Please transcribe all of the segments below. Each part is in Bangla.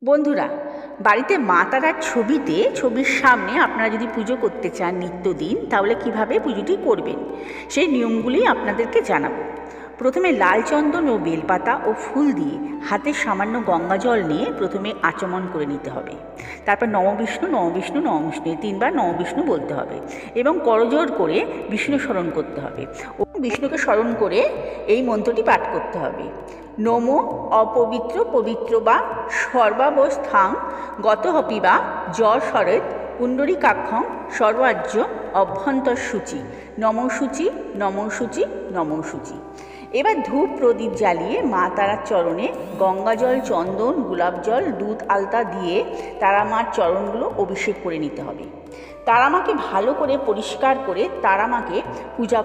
বন্ধুরা, বাড়িতে মা তারার ছবির সামনে আপনারা যদি পুজো করতে চান নিত্যদিন, তাহলে কিভাবে পুজোটি করবেন সেই নিয়মগুলি আপনাদেরকে জানাবো। প্রথমে লাল চন্দন ও বেলপাতা ও ফুল দিয়ে হাতে সামান্য গঙ্গা জল নিয়ে প্রথমে আচমন করে নিতে হবে। তারপর নমবিষ্ণু নমবিষ্ণু নমবিষ্ণু এই 3 বার নমবিষ্ণু বলতে হবে এবং করজোড় করে বিষ্ণু স্মরণ করতে হবে ও বিষ্ণুকে স্মরণ করে এই মন্ত্রটি পাঠ করতে হবে। নমো অপবিত্র পবিত্র বা সর্বাবস্থাং গতহপি বা শরৎ পুণ্ডরীকাক্ষং সর্বাজ্য অভ্যন্তরসূচি নমঃসূচি নমঃসূচি নমঃসূচি। এবার ধূপ প্রদীপ জ্বালিয়ে মা তারার চরণে গঙ্গাজল চন্দন গোলাপ জল দুধ আলতা দিয়ে তারামার চরণগুলো অভিষেক করে নিতে হবে। তারামাকে ভালো করে পরিষ্কার করে তারামাকে পূজা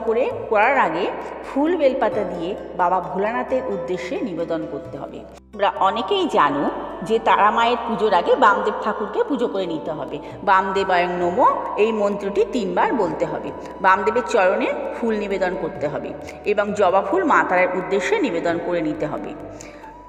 করার আগে ফুল বেলপাতা দিয়ে বাবা ভোলানাথের উদ্দেশ্যে নিবেদন করতে হবে। আমরা অনেকেই জানো যে তারা মায়ের পুজোর আগে বামদেব ঠাকুরকে পুজো করে নিতে হবে। বামদেবায়ং নমঃ এই মন্ত্রটি 3 বার বলতে হবে। বামদেবের চরণে ফুল নিবেদন করতে হবে এবং জবা ফুল মা তারার উদ্দেশ্যে নিবেদন করে নিতে হবে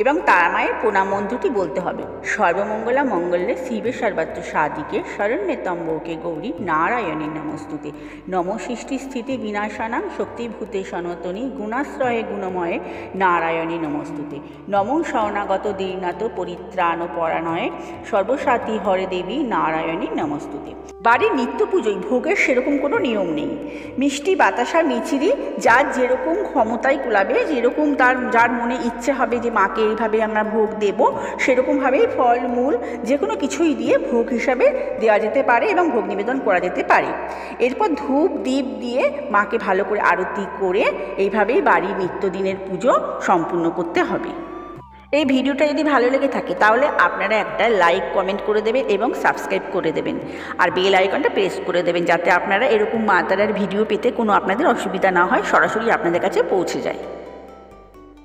এবং তারা মায়ের প্রণাম মন্ত্রটি বলতে হবে। সর্বমঙ্গলা মঙ্গলে শিবে সর্বাত্র সাদিকে শরণ্যে ত্র্যম্বকে গৌরী নারায়ণী নমস্তুতে নম সৃষ্টি স্থিতি বিনাশানাং শক্তিভূতে সনাতনী গুণাশ্রয়ে গুণময়ে নারায়ণী নমস্তুতে নম শরণাগত দীর্ণাত পরিত্রাণ পরাণয়ে সর্বসাতী হরে দেবী নারায়ণী নমস্তুতে। বাড়ির নিত্য পুজোয় ভোগের সেরকম কোনো নিয়ম নেই। মিষ্টি বাতাসা মিচিরি যার যেরকম ক্ষমতায় কুলাবে, যেরকম যার মনে ইচ্ছে হবে যে মাকে এইভাবে আমরা ভোগ দেব, সেরকমভাবেই ফল মূল যে কোনো কিছুই দিয়ে ভোগ হিসাবে দেওয়া যেতে পারে এবং ভোগ নিবেদন করা যেতে পারে। এরপর ধূপ দীপ দিয়ে মাকে ভালো করে আরতি করে এইভাবেই বাড়ির নিত্যদিনের পুজো সম্পূর্ণ করতে হবে। এই ভিডিওটা যদি ভালো লেগে থাকে তাহলে আপনারা একটা লাইক কমেন্ট করে দেবেন এবং সাবস্ক্রাইব করে দেবেন আর বেল আইকনটা প্রেস করে দেবেন, যাতে আপনারা এরকম মা তারার ভিডিও পেতে কোনো আপনাদের অসুবিধা না হয়, সরাসরি আপনাদের কাছে পৌঁছে যায়।